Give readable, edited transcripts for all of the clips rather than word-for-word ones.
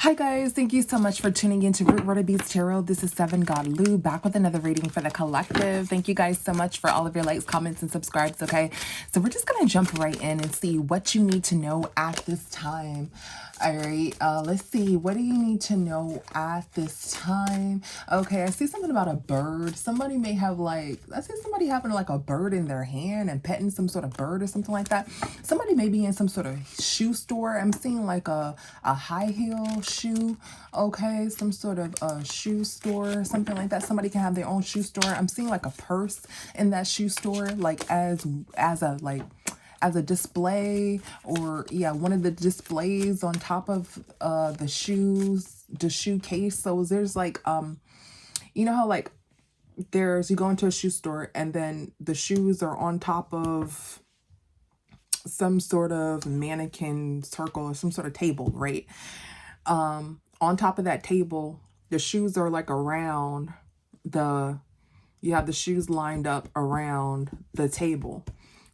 Hi guys, thank you so much for tuning in to Root Word of Beast Tarot. This is Seven God Lou back with another reading for the collective. Thank you guys so much for all of your likes, comments, and subscribes, okay? So we're just going to jump right in and see what you need to know at this time. All right, let's see. What do you need to know at this time? Okay, I see something about a bird. Somebody may have I see somebody having like a bird in their hand and petting some sort of bird or something like that. Somebody may be in some sort of shoe store. I'm seeing like a high heel shoe, okay, some sort of a shoe store, something like that. Somebody can have their own shoe store. I'm seeing like a purse in that shoe store, like as a display, or yeah, one of the displays on top of the shoe case. So there's like you know how like you go into a shoe store and then the shoes are on top of some sort of mannequin circle or some sort of table, right? On top of that table, the shoes are like around you have the shoes lined up around the table,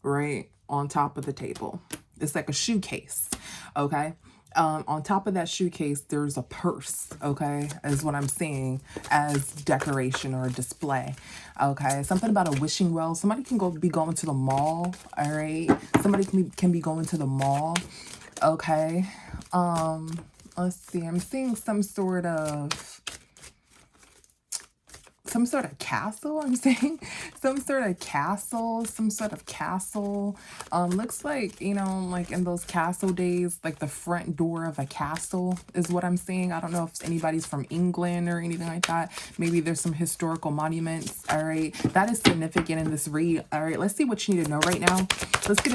right? On top of the table. It's like a shoe case, okay? On top of that shoe case, there's a purse, okay, is what I'm seeing as decoration or display, okay? Something about a wishing well. Somebody can be going to the mall, all right? Somebody can be going to the mall, okay? Let's see. I'm seeing some sort of castle. I'm saying some sort of castle. Looks like, you know, like in those castle days, like the front door of a castle is what I'm seeing. I don't know if anybody's from England or anything like that. Maybe there's some historical monuments. All right, that is significant in this read. All right, let's see what you need to know right now. Let's get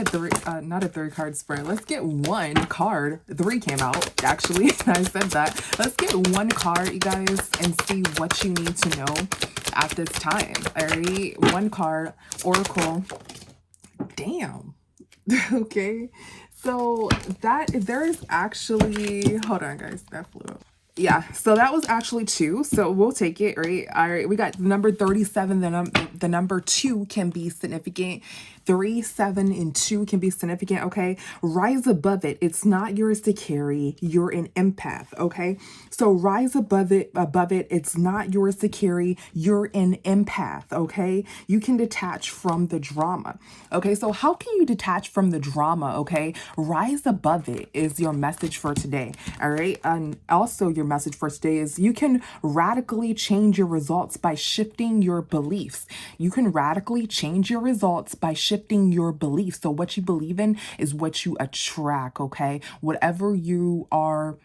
not a 3-card spread. Let's get one card. 3 came out, actually. I said that. Let's get one card, you guys, and see what you need to know at this time. All right, one card, Oracle. Damn. Okay, so there is actually, hold on guys, that flew up. Yeah, so that was actually 2, so we'll take it, right? All right, we got number 37. The number 2 can be significant. 3, 7, and 2 can be significant, okay? Rise above it. It's not yours to carry. You're an empath, okay? So rise above it. It's not yours to carry. You're an empath, okay? You can detach from the drama, okay? So how can you detach from the drama, okay? Rise above it is your message for today, all right? And also your message for today is you can radically change your results by shifting your beliefs. You can radically change your results by shifting your beliefs. So what you believe in is what you attract, okay? Whatever you are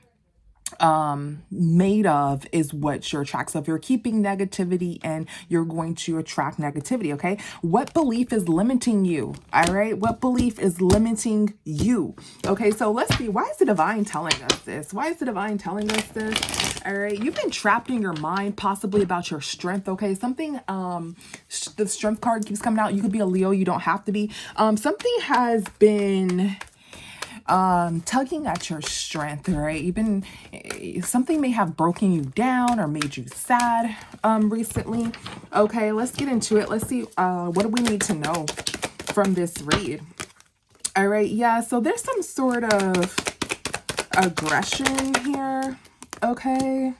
made of is what you attract. So if you're keeping negativity, and you're going to attract negativity, okay? What belief is limiting you? All right, what belief is limiting you? Okay, so let's see. Why is the divine telling us this? Why is the divine telling us this? All right, you've been trapped in your mind, possibly about your strength, okay? Something, the strength card keeps coming out. You could be a Leo, you don't have to be. Something has been tugging at your strength, right? Something may have broken you down or made you sad recently. Okay, let's get into it. Let's see, what do we need to know from this read? All right, yeah, so there's some sort of aggression here, okay?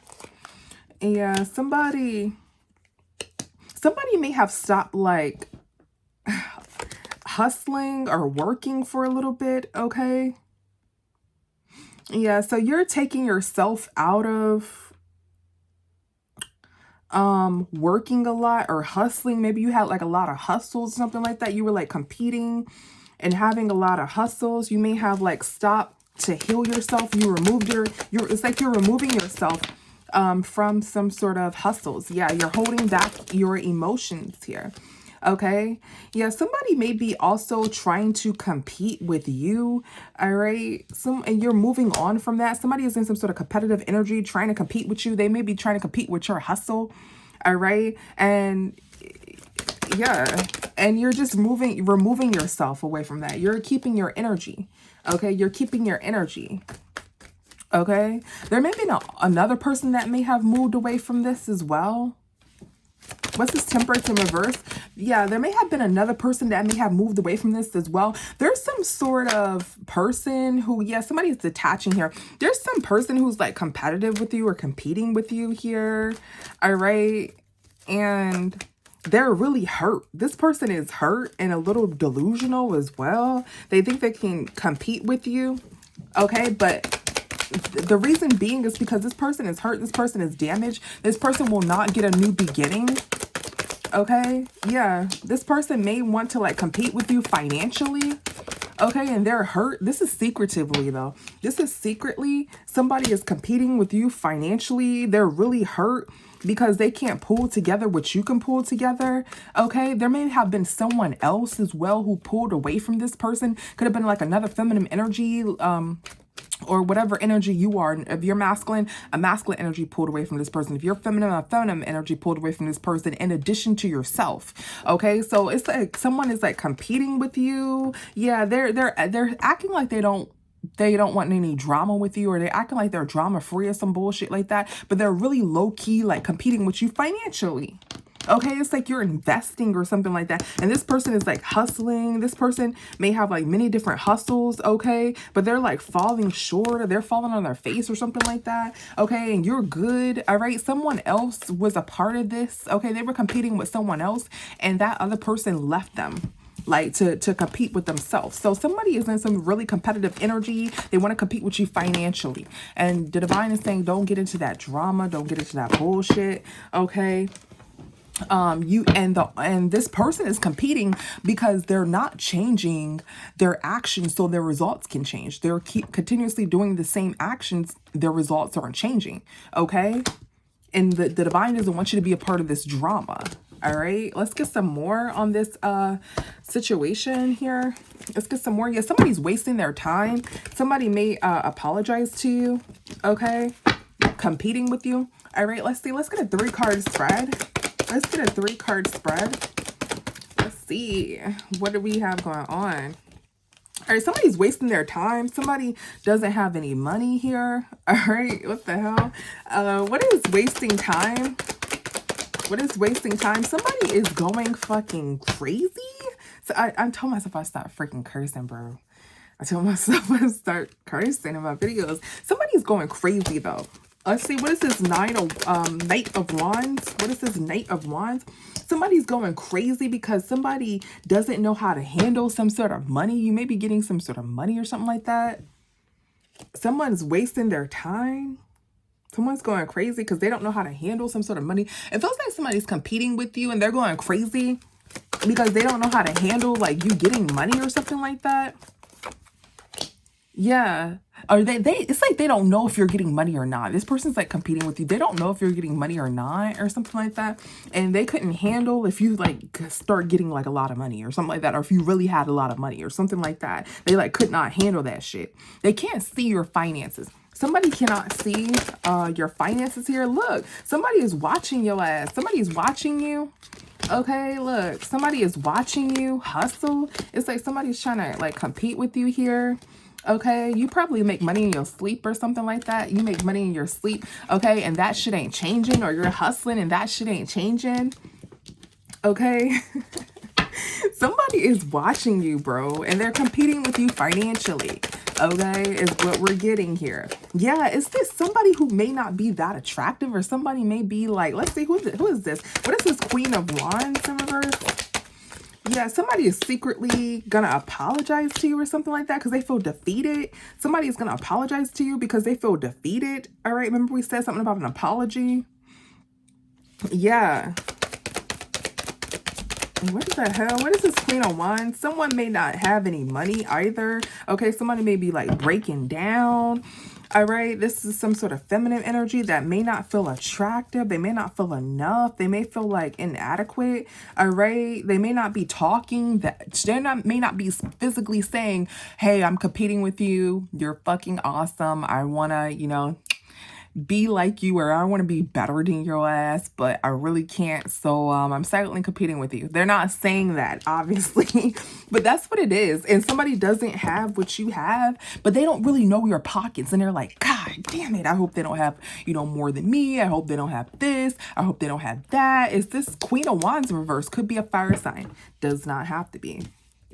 Yeah, somebody may have stopped like hustling or working for a little bit, okay? Yeah, so you're taking yourself out of working a lot or hustling. Maybe you had like a lot of hustles, something like that. You were like competing and having a lot of hustles. You may have like stopped to heal yourself. You removed it's like you're removing yourself from some sort of hustles. Yeah, you're holding back your emotions here. Okay, yeah, somebody may be also trying to compete with you, all right? And you're moving on from that. Somebody is in some sort of competitive energy trying to compete with you. They may be trying to compete with your hustle, all right? And yeah, and you're just removing yourself away from that. You're keeping your energy, okay? You're keeping your energy. Okay, there may be another person that may have moved away from this as well. What's this Temperance in reverse? Yeah, there may have been another person that may have moved away from this as well. There's some sort of person who, yeah, somebody is detaching here. There's some person who's like competitive with you or competing with you here. All right. And they're really hurt. This person is hurt and a little delusional as well. They think they can compete with you. Okay, but the reason being is because this person is hurt. This person is damaged. This person will not get a new beginning. Okay, yeah, this person may want to like compete with you financially. Okay, and they're hurt. This is secretively though. This is secretly somebody is competing with you financially. They're really hurt because they can't pull together what you can pull together. Okay, there may have been someone else as well who pulled away from this person. Could have been like another feminine energy, or whatever energy you are. If you're masculine, a masculine energy pulled away from this person. If you're feminine, a feminine energy pulled away from this person in addition to yourself. Okay, so it's like someone is like competing with you. Yeah, they're acting like they don't want any drama with you, or they're acting like they're drama free or some bullshit like that, but they're really low key like competing with you financially. Okay, it's like you're investing or something like that. And this person is like hustling. This person may have like many different hustles, okay? But they're like falling short, or they're falling on their face or something like that, okay? And you're good, all right? Someone else was a part of this, okay? They were competing with someone else, and that other person left them like to compete with themselves. So somebody is in some really competitive energy. They want to compete with you financially. And the divine is saying, don't get into that drama. Don't get into that bullshit, okay? And this person is competing because they're not changing their actions so their results can change. They're continuously doing the same actions. Their results aren't changing. Okay. And the divine doesn't want you to be a part of this drama. All right. Let's get some more on this, situation here. Let's get some more. Yeah. Somebody's wasting their time. Somebody may, apologize to you. Okay. Competing with you. All right. Let's see. Let's get a 3-card spread. Let's get a 3-card spread. Let's see. What do we have going on? All right, somebody's wasting their time. Somebody doesn't have any money here. All right, what the hell? What is wasting time? What is wasting time? Somebody is going fucking crazy. So I told myself I start freaking cursing, bro. I told myself I start cursing in my videos. Somebody's going crazy though. Let's see, what is this Knight of Wands? What is this Knight of Wands? Somebody's going crazy because somebody doesn't know how to handle some sort of money. You may be getting some sort of money or something like that. Someone's wasting their time. Someone's going crazy because they don't know how to handle some sort of money. It feels like somebody's competing with you and they're going crazy because they don't know how to handle like you getting money or something like that. Yeah. Or it's like they don't know if you're getting money or not. This person's like competing with you. They don't know if you're getting money or not or something like that. And they couldn't handle if you like start getting like a lot of money or something like that. Or if you really had a lot of money or something like that. They like could not handle that shit. They can't see your finances. Somebody cannot see your finances here. Look, somebody is watching your ass. Somebody is watching you. Okay, look, somebody is watching you hustle. It's like somebody's trying to like compete with you here. Okay, you probably make money in your sleep or something like that. You make money in your sleep, okay, and that shit ain't changing, or you're hustling and that shit ain't changing, okay? Somebody is watching you, bro, and they're competing with you financially, okay, is what we're getting here. Yeah, is this somebody who may not be that attractive, or somebody may be like, let's see, who is this? What is this Queen of Wands in reverse? Yeah, somebody is secretly gonna apologize to you or something like that because they feel defeated. Somebody is gonna apologize to you because they feel defeated. All right, remember we said something about an apology? Yeah. What the hell? What is this Queen of Wands? Someone may not have any money either. Okay, somebody may be like breaking down. All right, this is some sort of feminine energy that may not feel attractive. They may not feel enough. They may feel like inadequate. All right, they may not be talking. May not be physically saying, hey, I'm competing with you. You're fucking awesome. I want to, be like you, or I want to be better than your ass, but I really can't. So I'm silently competing with you. They're not saying that, obviously, but that's what it is. And somebody doesn't have what you have, but they don't really know your pockets. And they're like, God damn it. I hope they don't have, more than me. I hope they don't have this. I hope they don't have that. Is this Queen of Wands in reverse? Could be a fire sign. Does not have to be.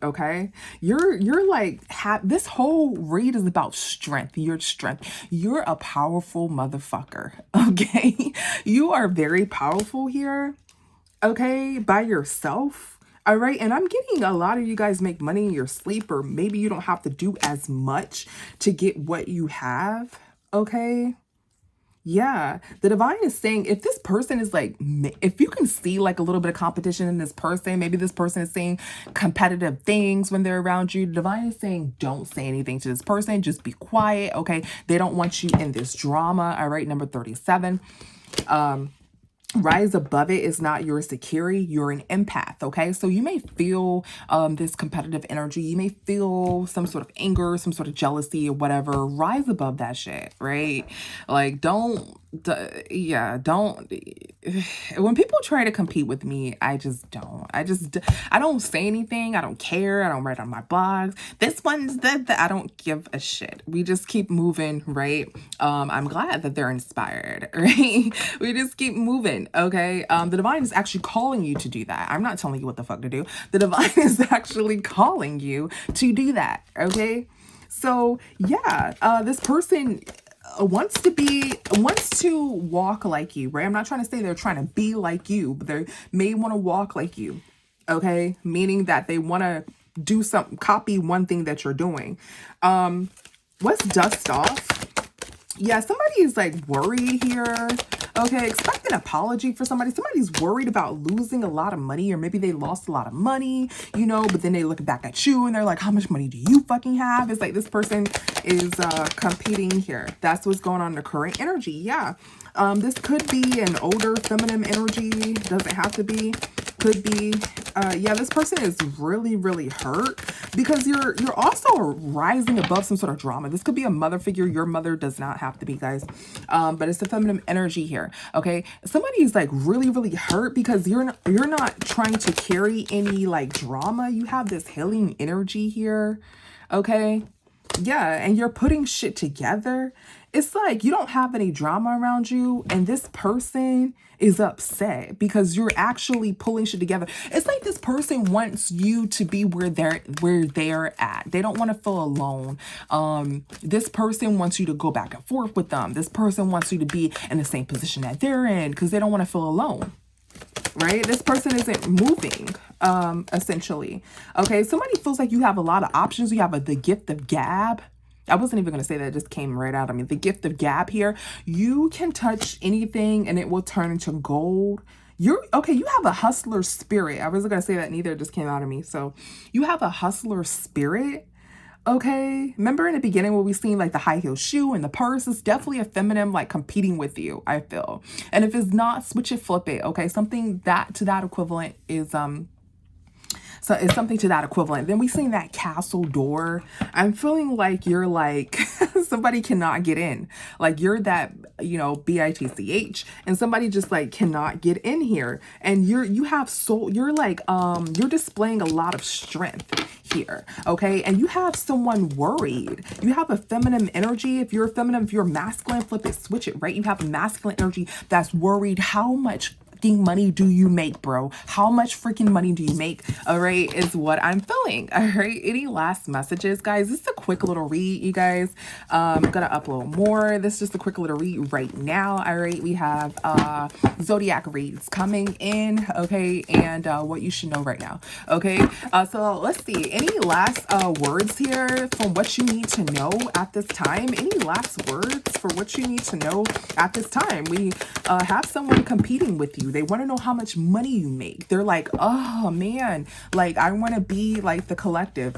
Okay, you're like, this whole read is about strength. Your strength. You're a powerful motherfucker. Okay, you are very powerful here. Okay, by yourself. All right, and I'm getting a lot of you guys make money in your sleep, or maybe you don't have to do as much to get what you have. Okay. Yeah, the divine is saying, if this person is like, if you can see like a little bit of competition in this person, maybe this person is saying competitive things when they're around you. The divine is saying, don't say anything to this person. Just be quiet. Okay. They don't want you in this drama. All right. Number 37. Rise above it is not yours to carry. You're an empath, okay? So you may feel this competitive energy. You may feel some sort of anger, some sort of jealousy or whatever. Rise above that shit, right? Like, don't. When people try to compete with me, I just don't. I don't say anything. I don't care. I don't write on my blogs. This one's that I don't give a shit. We just keep moving, right? I'm glad that they're inspired, right? We just keep moving, okay? The divine is actually calling you to do that. I'm not telling you what the fuck to do. The divine is actually calling you to do that, okay? So yeah, this person wants to walk like you, right? I'm not trying to say they're trying to be like you, but they may want to walk like you, okay? Meaning that they want to do something, copy one thing that you're doing. Let's dust off. Yeah, somebody is like worried here. Okay, expect an apology for somebody. Somebody's worried about losing a lot of money, or maybe they lost a lot of money, but then they look back at you and they're like, how much money do you fucking have? It's like this person is competing here. That's what's going on in the current energy. Yeah. This could be an older feminine energy. Doesn't have to be. Could be. Yeah, this person is really, really hurt because you're also rising above some sort of drama. This could be a mother figure. Your mother does not have to be, guys. But it's the feminine energy here. Okay. Somebody is like really, really hurt because you're not trying to carry any like drama. You have this healing energy here. Okay. Yeah, and you're putting shit together. It's like you don't have any drama around you, and this person is upset because you're actually pulling shit together. It's like this person wants you to be where they're at. They don't want to feel alone. This person wants you to go back and forth with them. This person wants you to be in the same position that they're in because they don't want to feel alone. Right? This person isn't moving, essentially. Okay, somebody feels like you have a lot of options. You have the gift of gab. I wasn't even going to say that. It just came right out of me. The gift of gab here. You can touch anything and it will turn into gold. You have a hustler spirit. I wasn't going to say that neither. It just came out of me. So you have a hustler spirit. Okay, remember in the beginning where we seen like the high heel shoe and the purse? Is definitely a feminine like competing with you, I feel. And if it's not, switch it, flip it. Okay, something that to that equivalent is so it's something to that equivalent. Then we seen that castle door. I'm feeling like you're like somebody cannot get in. Like you're that, BITCH, and somebody just like cannot get in here. And you have soul. You're like you're displaying a lot of strength here. Okay, and you have someone worried. You have a feminine energy. If you're feminine, if you're masculine, flip it, switch it. Right? You have a masculine energy that's worried. How much money do you make, bro? How much freaking money do you make? All right, is what I'm feeling. All right, any last messages, guys? This is a quick little read, you guys. I'm gonna upload more. This is just a quick little read right now. All right, we have zodiac reads coming in. Okay, and what you should know right now. Okay, so let's see. Any last words here from what you need to know at this time? Any last words for what you need to know at this time? We have someone competing with you. They want to know how much money you make. They're like, oh man, like I want to be like the collective.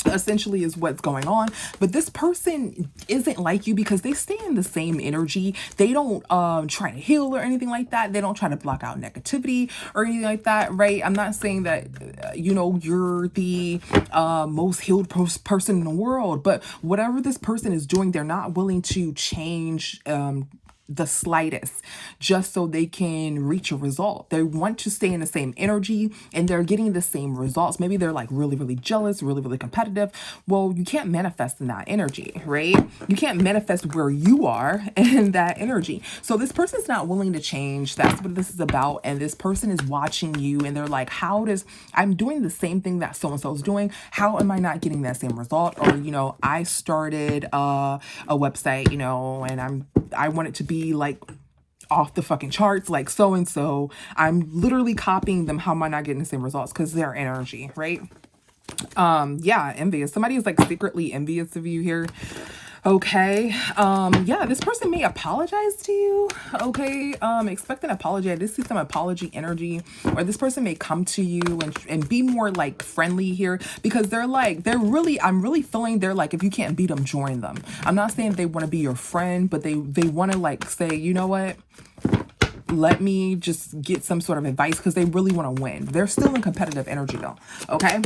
essentially is what's going on. But this person isn't like you because they stay in the same energy. They don't try to heal or anything like that. They don't try to block out negativity or anything like that, right? I'm not saying that you know, you're the most healed person in the world, but whatever this person is doing, they're not willing to change the slightest just so they can reach a result. They want to stay in the same energy and they're getting the same results. Maybe they're like really, really jealous, really, really competitive. Well, you can't manifest in that energy, right? You can't manifest where you are in that energy. So this person's not willing to change. That's what this is about. And this person is watching you and they're like, I'm doing the same thing that so-and-so is doing. How am I not getting that same result? Or, you know, I started a website, you know, and I want it to be like off the fucking charts, like so and so. I'm literally copying them. How am I not getting the same results? Because they're energy, right? Yeah, envious. Somebody is like secretly envious of you here. Okay. Yeah, this person may apologize to you. Okay. Expect an apology. I did see some apology energy, or this person may come to you and be more like friendly here because I'm really feeling they're like, if you can't beat them, join them. I'm not saying they want to be your friend, but they want to like say, you know what? Let me just get some sort of advice because they really want to win. They're still in competitive energy though. Okay.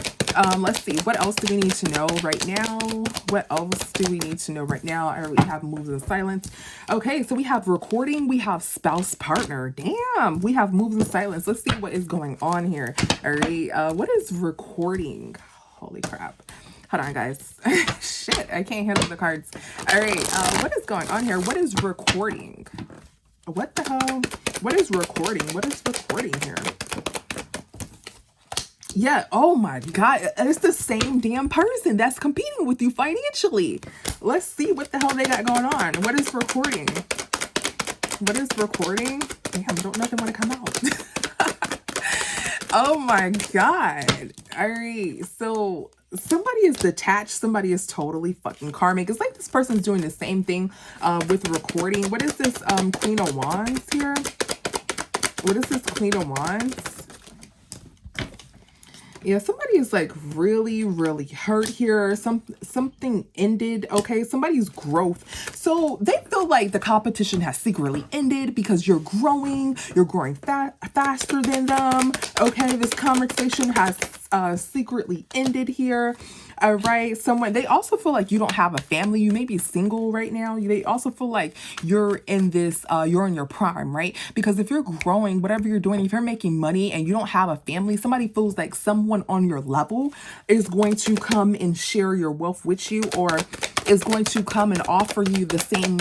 Let's see. What else do we need to know right now? What else do we need to know right now? I already have moves in silence. Okay. So we have recording. We have spouse partner. Damn. We have moves in silence. Let's see what is going on here. All right. What is recording? Holy crap. Hold on, guys. Shit. I can't handle the cards. All right. What is going on here? What is recording? What the hell? What is recording? What is recording here? Yeah. Oh my God. It's the same damn person that's competing with you financially. Let's see what the hell they got going on. What is recording? What is recording? Damn, don't nothing want to come out. Oh my God. All right. So somebody is detached. Somebody is totally fucking karmic. It's like this person's doing the same thing with recording. What is this Queen of Wands here? What is this Queen of Wands? Yeah, somebody is like really, really hurt here. Something ended. Okay, somebody's growth. So they feel like the competition has secretly ended because you're growing faster than them. Okay, this conversation has secretly ended here. All right, they also feel like you don't have a family. You may be single right now. They also feel like you're in you're in your prime, right? Because if you're growing, whatever you're doing, if you're making money and you don't have a family, somebody feels like someone on your level is going to come and share your wealth with you, or is going to come and offer you the same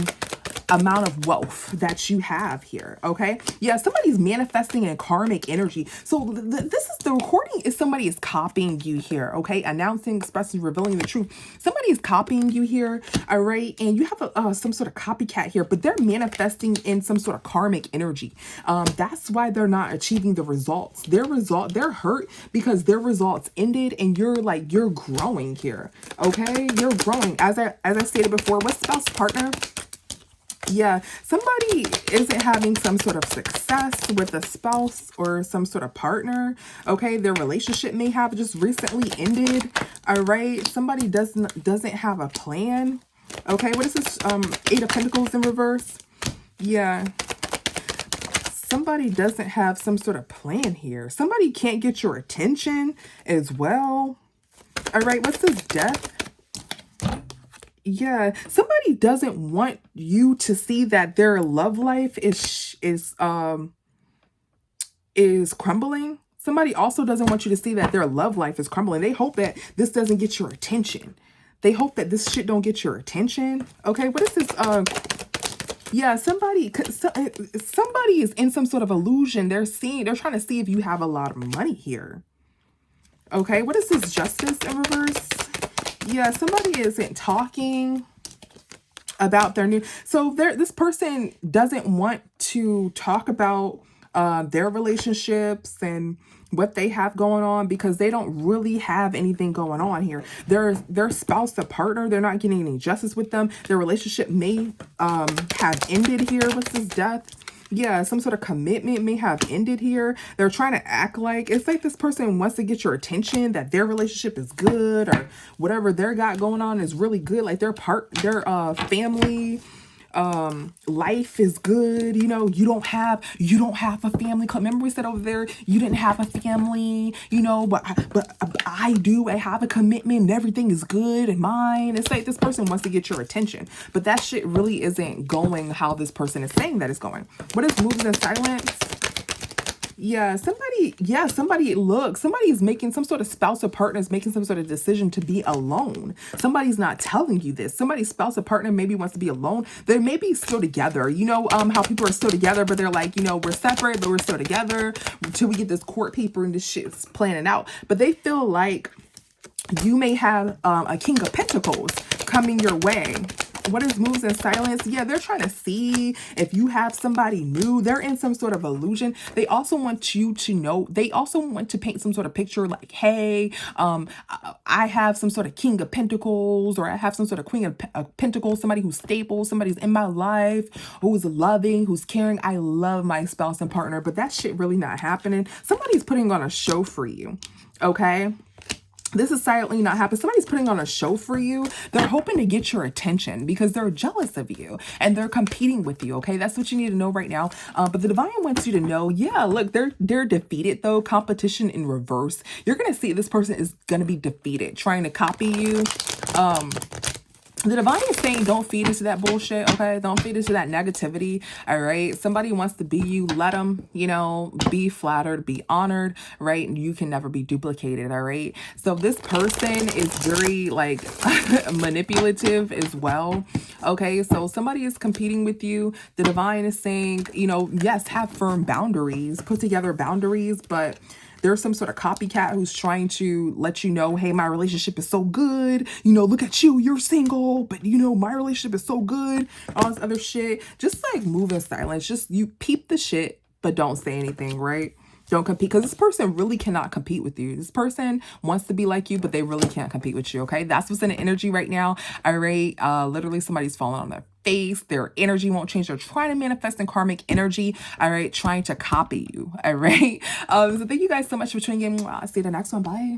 amount of wealth that you have here. Okay. Yeah. Somebody's manifesting in karmic energy. So this is the recording is somebody is copying you here. Okay. Announcing, expressing, revealing the truth. Somebody is copying you here. All right. And you have some sort of copycat here, but they're manifesting in some sort of karmic energy. That's why they're not achieving the results. They're hurt because their results ended and you're growing here. Okay. You're growing. As I stated before, what's spouse partner? Yeah, somebody isn't having some sort of success with a spouse or some sort of partner. Okay, their relationship may have just recently ended. All right, somebody doesn't have a plan. Okay, what is this? 8 of Pentacles in reverse. Yeah, somebody doesn't have some sort of plan here. Somebody can't get your attention as well. All right, what's this? Death. Yeah, somebody doesn't want you to see that their love life is crumbling. Somebody also doesn't want you to see that their love life is crumbling. They hope that this doesn't get your attention. They hope that this shit don't get your attention. Okay, what is this? Yeah, somebody is in some sort of illusion. They're trying to see if you have a lot of money here. Okay, what is this? Justice in reverse. Yeah, somebody isn't talking about their this person doesn't want to talk about their relationships and what they have going on because they don't really have anything going on here. Their spouse, the partner, they're not getting any justice with them. Their relationship may have ended here. What's this? Death. Yeah, some sort of commitment may have ended here. They're trying to act like it's like this person wants to get your attention, that their relationship is good, or whatever they got going on is really good. Like their family life is good. You know, you don't have a family. Remember we said over there you didn't have a family, you know, but I do. I have a commitment and everything is good and mine. It's like this person wants to get your attention, but that shit really isn't going how this person is saying that it's going. What is moving in silence? Somebody is making some sort of spouse or partner is making some sort of decision to be alone. Somebody's not telling you this. Somebody's spouse or partner maybe wants to be alone. They may be still together. You know, how people are still together, but they're like, you know, we're separate, but we're still together until we get this court paper and this shit's planning out. But they feel like you may have a King of Pentacles coming your way. What is moves in silence? Yeah, they're trying to see if you have somebody new. They're in some sort of illusion. They also want you to know. They also want to paint some sort of picture like, hey, I have some sort of King of Pentacles, or I have some sort of Queen of Pentacles, somebody who's stable, somebody's in my life, who's loving, who's caring. I love my spouse and partner, but that shit really not happening. Somebody's putting on a show for you, okay? This is silently not happening. Somebody's putting on a show for you. They're hoping to get your attention because they're jealous of you and they're competing with you. Okay, that's what you need to know right now. But the divine wants you to know, yeah, look, they're defeated though. Competition in reverse. You're gonna see this person is gonna be defeated, trying to copy you. The divine is saying don't feed into that bullshit, okay? Don't feed into that negativity, all right? Somebody wants to be you, let them, you know, be flattered, be honored, right? And you can never be duplicated, all right? So this person is very, like, manipulative as well, okay? So somebody is competing with you. The divine is saying, you know, yes, have firm boundaries, put together boundaries, but there's some sort of copycat who's trying to let you know, hey, my relationship is so good. You know, look at you, you're single, but you know, my relationship is so good. All this other shit. Just like move in silence. Just you peep the shit, but don't say anything, right? Don't compete, because this person really cannot compete with you. This person wants to be like you, but they really can't compete with you, okay? That's what's in the energy right now, all right? Literally somebody's falling on their face. Their energy won't change. They're trying to manifest in karmic energy, all right? Trying to copy you, all right? So thank you guys so much for tuning in. I'll see you the next one. Bye.